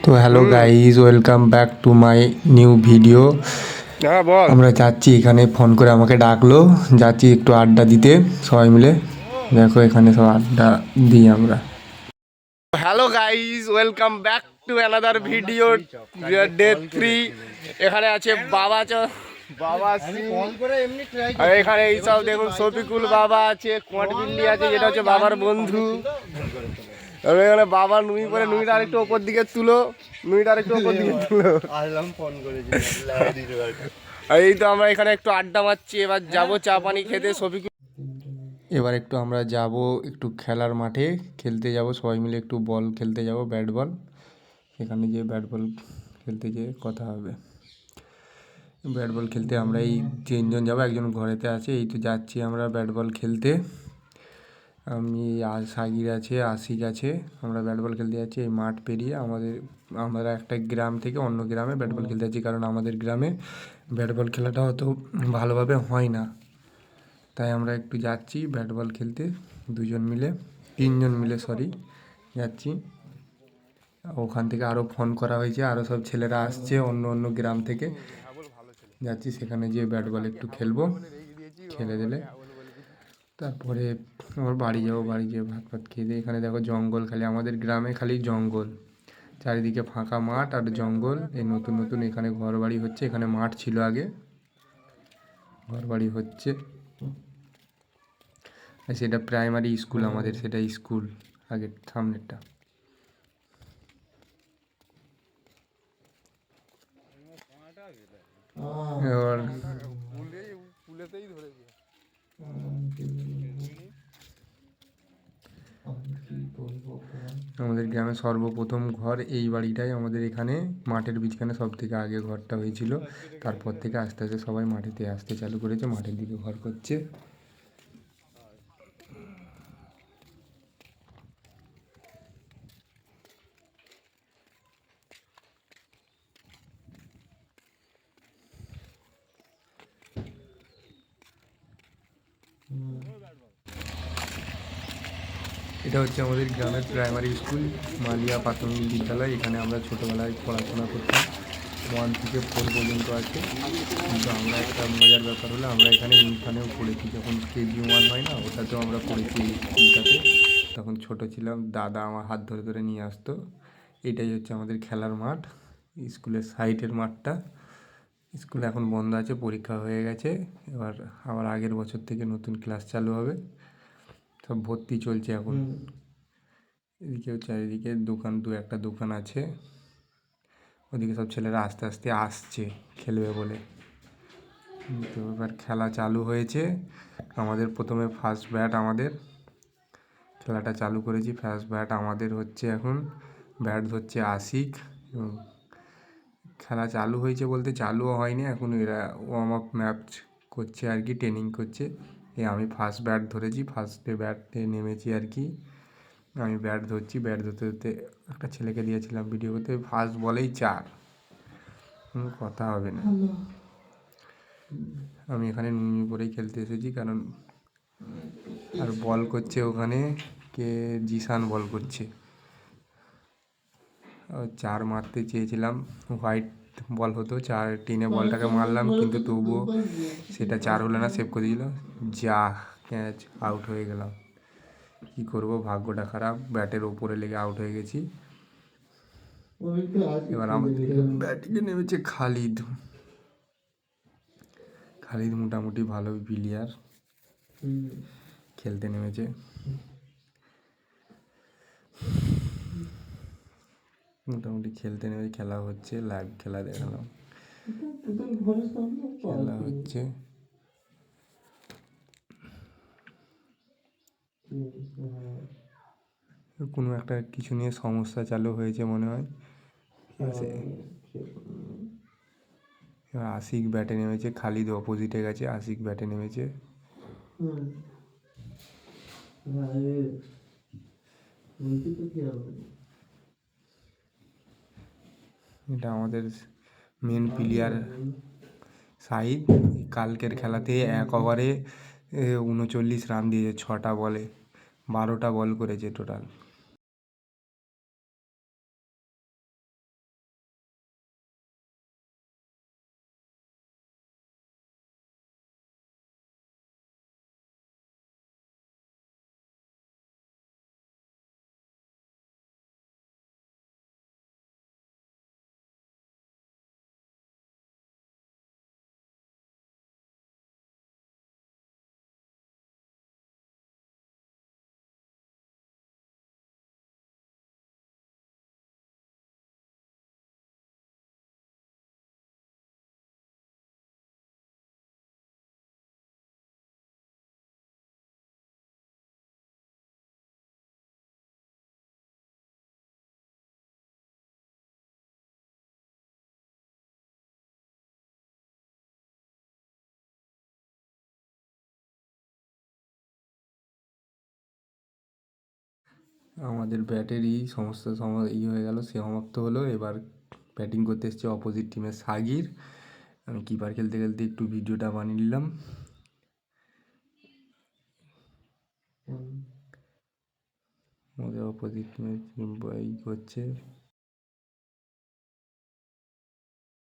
তো hello guys, welcome back to my new video. হ্যাঁ বল। আমরা যাচ্ছি, এখানে ফোন করে আমাকে ডাকলো, যাচ্ছি একটু আড্ডা দিতে সবাই মিলে। দেখো এখানে সব আড্ডা দিই আমরা। Hello guys, welcome back to another video day 3। এখানে আছে বাবা বাবা আর এখানে এইসব দেখুন শফিকুল বাবা আছে, কোয়াটবিল্লি আছে, যেটা হচ্ছে বাবার বন্ধু। তবে এখানে বাবা নুই করে, নুইটা আরেকটু ওপর দিকে তুলো, নুইটা আরেকটু ওপর দিকে তুলো। আর এই তো আমরা এখানে একটু আড্ডা মারছি, এবার যাবো চা পানি খেতে। শফিকুল এবার একটু আমরা যাব একটু খেলার মাঠে খেলতে যাব, সবাই মিলে একটু বল খেলতে যাব, ব্যাট বল। এখানে যে ব্যাট বল খেলতে যেয়ে কথা হবে। ব্যাট বল খেলতে আমরা এই 3জন যাবো, একজন ঘরেতে আছে। এই তো যাচ্ছি আমরা ব্যাট বল খেলতে। আমি সাগির আছে, আশিক আছে, আমরা ব্যাট বল খেলতে যাচ্ছি। এই মাঠ পেরিয়ে আমরা একটা গ্রাম থেকে অন্য গ্রামে ব্যাট বল খেলতে যাচ্ছি, কারণ আমাদের গ্রামে ব্যাট বল খেলাটা অত ভালোভাবে হয় না। তাই আমরা একটু যাচ্ছি ব্যাট বল খেলতে, 3জন মিলে যাচ্ছি। ওখান থেকে আরও ফোন করা হয়েছে, আরও সব ছেলেরা আসছে অন্য অন্য গ্রাম থেকে। যাচ্ছি সেখানে যেয়ে ব্যাট বল একটু খেলবো, খেলে দিলে তারপরে আমার বাড়ি যাবো। বাড়ি যেয়ে ভাত ফাত খেয়ে দিয়ে, এখানে দেখো জঙ্গল, খালি আমাদের গ্রামে খালি জঙ্গল, চারিদিকে ফাঁকা মাঠ আর জঙ্গল। এই নতুন নতুন এখানে ঘর বাড়ি হচ্ছে, এখানে মাঠ ছিল আগে, ঘর বাড়ি হচ্ছে। সেটা প্রাইমারি স্কুল আমাদের, সেটা স্কুল আগের সামনেরটা। এবার আমাদের গ্রামে সর্বপ্রথম ঘর এই বাড়িটাই, আমাদের এখানে মাঠের বিছখানে সব থেকে আগে ঘরটা হয়েছিল। তারপর থেকে আস্তে আস্তে সবাই মাঠেতে আসতে চালু করেছে, মাঠের দিকে ঘর করছে। এটা হচ্ছে আমাদের গ্রামের প্রাইমারি স্কুল, মালিয়া প্রাথমিক বিদ্যালয়। এখানে আমরা ছোটোবেলায় পড়াশোনা করতাম, 1 থেকে 4 পর্যন্ত আছে। কিন্তু আমরা একটা মজার ব্যাপার হলো, আমরা এখানেও পড়েছি, যখন KG1 হয় না, ওটাতেও আমরা পড়েছি এই স্কুলটাতে। তখন ছোটো ছিলাম, দাদা আমার হাত ধরে ধরে নিয়ে আসতো। এটাই হচ্ছে আমাদের খেলার মাঠ, স্কুলের সাইডের মাঠটা। স্কুল এখন বন্ধ আছে, পরীক্ষা হয়ে গেছে। এবার আবার আগের বছর থেকে নতুন ক্লাস চালু হবে, সব ভর্তি চলছে এখন। এদিকেও চারিদিকে দোকান, একটা দোকান আছে। ওদিকে সব ছেলেরা আস্তে আস্তে আসছে খেলবে বলে। তো এবার খেলা চালু হয়েছে। আমাদের প্রথমে ফার্স্ট ব্যাট, আমাদের খেলাটা চালু করেছি। ফার্স্ট ব্যাট আমাদের হচ্ছে এখন, ব্যাট ধরছে আশিক। খেলা চালু হয়েছে বলতে চালুও হয়নি এখন, এরা ওয়ার্ম আপ ম্যাচ করছে আর কি, ট্রেনিং করছে। আমি ফার্স্ট ব্যাট ধরেছি, ফার্স্টে ব্যাটে নেমেছি আর কি। আমি ব্যাট ধরছি, ব্যাট ধরতে ধরতে একটা ছেলেকে দিয়েছিলাম ভিডিও করতে, ফার্স্ট বলেই 4, কথা হবে না। আমি এখানে নুনি পরেই খেলতে এসেছি, কারণ আর বল করছে ওখানে কে, জিসান বল করছে। 4 মারতে চেয়েছিলাম, হোয়াইট বল হতো, 4 টিনে বলটাকে মারলাম, কিন্তু তবুও সেটা 4 হলো না, সেভ করে দিল। যা ক্যাচ, আউট হয়ে গেলাম। কী করবো, ভাগ্যটা খারাপ, ব্যাটের ওপরে লেগে আউট হয়ে গেছি। এবার আমাদের ব্যাটিংয়ে নেমেছে খালিদ। মোটামুটি ভালো প্লেয়ার, খেলতে নেমেছে। খেলা হচ্ছে, লাইভ খেলা দেখালাম, খেলা হচ্ছে। কোনো একটা কিছু নিয়ে সমস্যা চালু হয়েছে মনে হয়, ঠিক আছে। এবার আশিক ব্যাটে নেমেছে, খালিদ অপোজিটে গেছে, আশিক ব্যাটে নেমেছে। এটা আমাদের মেন প্লেয়ার সাহিদ। কালকের খেলাতে 1 ওভারে 39 রান দিয়েছে, 6টা বলে, 12টা বল করেছে টোটাল। আমাদের ব্যাটেরই সমস্ত হয়ে গেল, সমাপ্ত হলো। এবার ব্যাটিং করতে এসছে অপোজিট টিমের সাগির। আমি কিপার খেলতে খেলতে একটু ভিডিওটা বানিয়ে নিলাম। আমাদের অপোজিট টিমের টিম করছে।